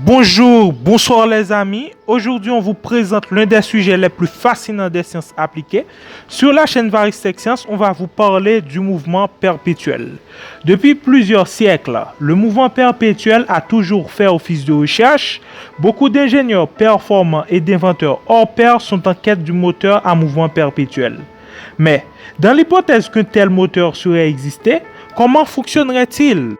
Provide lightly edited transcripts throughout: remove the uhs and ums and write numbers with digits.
Bonjour, bonsoir les amis. Aujourd'hui, on vous présente l'un des sujets les plus fascinants des sciences appliquées. Sur la chaîne Varistech Science, on va vous parler du mouvement perpétuel. Depuis plusieurs siècles, le mouvement perpétuel a toujours fait office de recherche. Beaucoup d'ingénieurs performants et d'inventeurs hors pair sont en quête du moteur à mouvement perpétuel. Mais, dans l'hypothèse qu'un tel moteur serait existé, comment fonctionnerait-il ?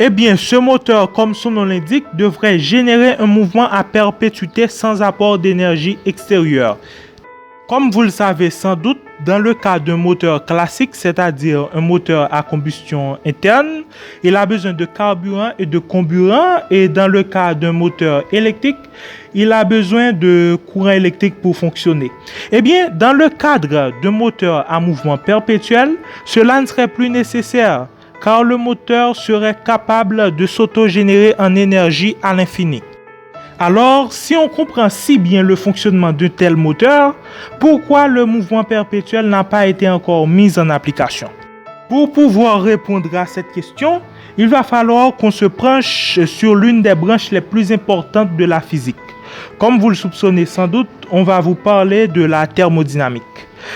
Eh bien, ce moteur, comme son nom l'indique, devrait générer un mouvement à perpétuité sans apport d'énergie extérieure. Comme vous le savez sans doute, dans le cas d'un moteur classique, c'est-à-dire un moteur à combustion interne, il a besoin de carburant et de comburant, et dans le cas d'un moteur électrique, il a besoin de courant électrique pour fonctionner. Eh bien, dans le cadre d'un moteur à mouvement perpétuel, cela ne serait plus nécessaire, car le moteur serait capable de s'autogénérer en énergie à l'infini. Alors, si on comprend si bien le fonctionnement d'un tel moteur, pourquoi le mouvement perpétuel n'a pas été encore mis en application? Pour pouvoir répondre à cette question, il va falloir qu'on se penche sur l'une des branches les plus importantes de la physique. Comme vous le soupçonnez sans doute, on va vous parler de la thermodynamique.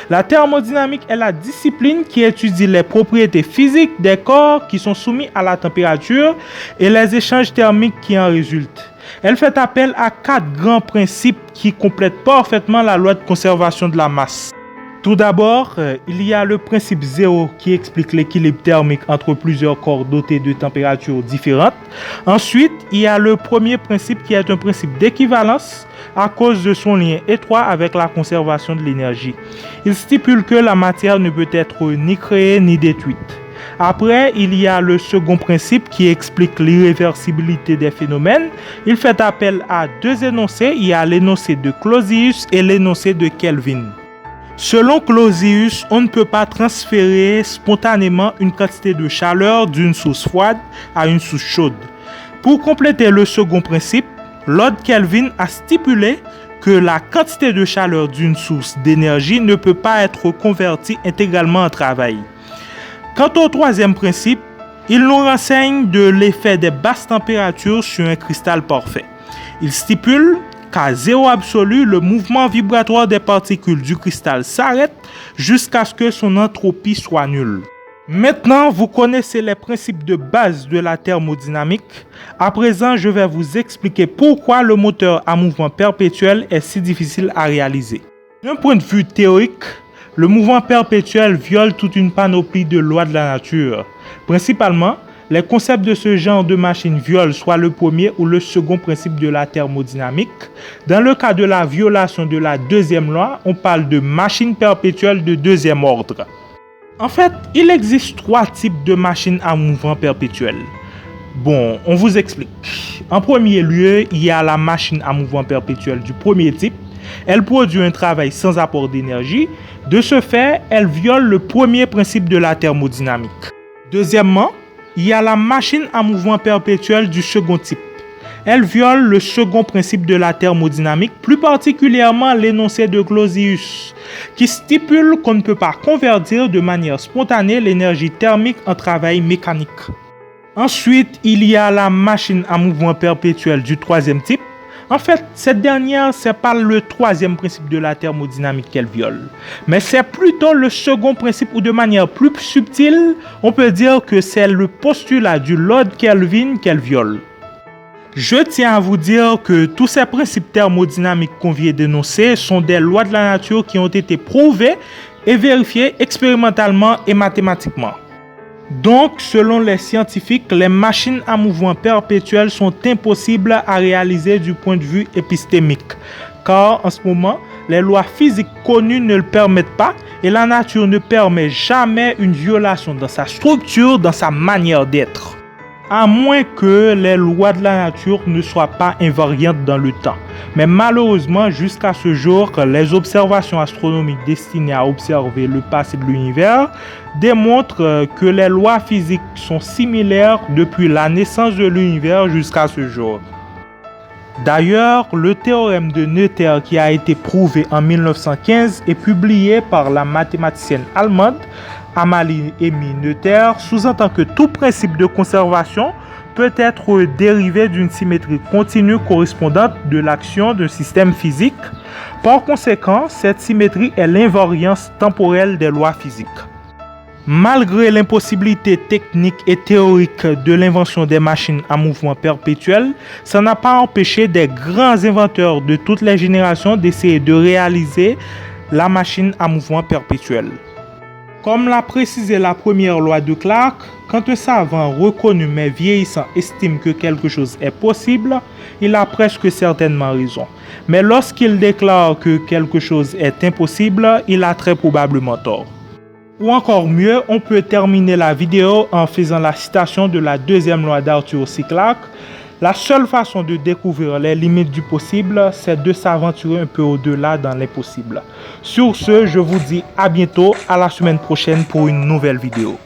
La thermodynamique est la discipline qui étudie les propriétés physiques des corps qui sont soumis à la température et les échanges thermiques qui en résultent. Elle fait appel à 4 grands principes qui complètent parfaitement la loi de conservation de la masse. Tout d'abord, il y a le principe zéro qui explique l'équilibre thermique entre plusieurs corps dotés de températures différentes. Ensuite, il y a le premier principe qui est un principe d'équivalence à cause de son lien étroit avec la conservation de l'énergie. Il stipule que la matière ne peut être ni créée ni détruite. Après, il y a le second principe qui explique l'irréversibilité des phénomènes. Il fait appel à 2 énoncés. Il y a l'énoncé de Clausius et l'énoncé de Kelvin. Selon Clausius, on ne peut pas transférer spontanément une quantité de chaleur d'une source froide à une source chaude. Pour compléter le second principe, Lord Kelvin a stipulé que la quantité de chaleur d'une source d'énergie ne peut pas être convertie intégralement en travail. Quant au troisième principe, il nous renseigne de l'effet des basses températures sur un cristal parfait. Il stipule qu'à zéro absolu, le mouvement vibratoire des particules du cristal s'arrête jusqu'à ce que son entropie soit nulle. Maintenant, vous connaissez les principes de base de la thermodynamique. À présent, je vais vous expliquer pourquoi le moteur à mouvement perpétuel est si difficile à réaliser. D'un point de vue théorique, le mouvement perpétuel viole toute une panoplie de lois de la nature. Principalement, les concepts de ce genre de machine violent soit le premier ou le second principe de la thermodynamique. Dans le cas de la violation de la deuxième loi, on parle de machine perpétuelle de deuxième ordre. En fait, il existe 3 types de machines à mouvement perpétuel. Bon, on vous explique. En premier lieu, il y a la machine à mouvement perpétuel du premier type. Elle produit un travail sans apport d'énergie. De ce fait, elle viole le premier principe de la thermodynamique. Deuxièmement, il y a la machine à mouvement perpétuel du second type. Elle viole le second principe de la thermodynamique, plus particulièrement l'énoncé de Clausius, qui stipule qu'on ne peut pas convertir de manière spontanée l'énergie thermique en travail mécanique. Ensuite, il y a la machine à mouvement perpétuel du troisième type. En fait, cette dernière, c'est pas le troisième principe de la thermodynamique qu'elle viole, mais c'est plutôt le second principe ou de manière plus subtile, on peut dire que c'est le postulat du Lord Kelvin qu'elle viole. Je tiens à vous dire que tous ces principes thermodynamiques qu'on vient d'énoncer sont des lois de la nature qui ont été prouvées et vérifiées expérimentalement et mathématiquement. Donc, selon les scientifiques, les machines à mouvement perpétuel sont impossibles à réaliser du point de vue épistémique, car en ce moment, les lois physiques connues ne le permettent pas et la nature ne permet jamais une violation dans sa structure, dans sa manière d'être, à moins que les lois de la nature ne soient pas invariantes dans le temps. Mais malheureusement, jusqu'à ce jour, les observations astronomiques destinées à observer le passé de l'univers démontrent que les lois physiques sont similaires depuis la naissance de l'univers jusqu'à ce jour. D'ailleurs, le théorème de Noether qui a été prouvé en 1915 et publié par la mathématicienne allemande Amalie Emmy Noether sous-entend que tout principe de conservation peut être dérivé d'une symétrie continue correspondante de l'action d'un système physique. Par conséquent, cette symétrie est l'invariance temporelle des lois physiques. Malgré l'impossibilité technique et théorique de l'invention des machines à mouvement perpétuel, ça n'a pas empêché des grands inventeurs de toutes les générations d'essayer de réaliser la machine à mouvement perpétuel. Comme l'a précisé la première loi de Clark, quand un savant reconnu mais vieillissant estime que quelque chose est possible, il a presque certainement raison. Mais lorsqu'il déclare que quelque chose est impossible, il a très probablement tort. Ou encore mieux, on peut terminer la vidéo en faisant la citation de la deuxième loi d'Arthur C. Clarke. La seule façon de découvrir les limites du possible, c'est de s'aventurer un peu au-delà dans l'impossible. Sur ce, je vous dis à bientôt, à la semaine prochaine pour une nouvelle vidéo.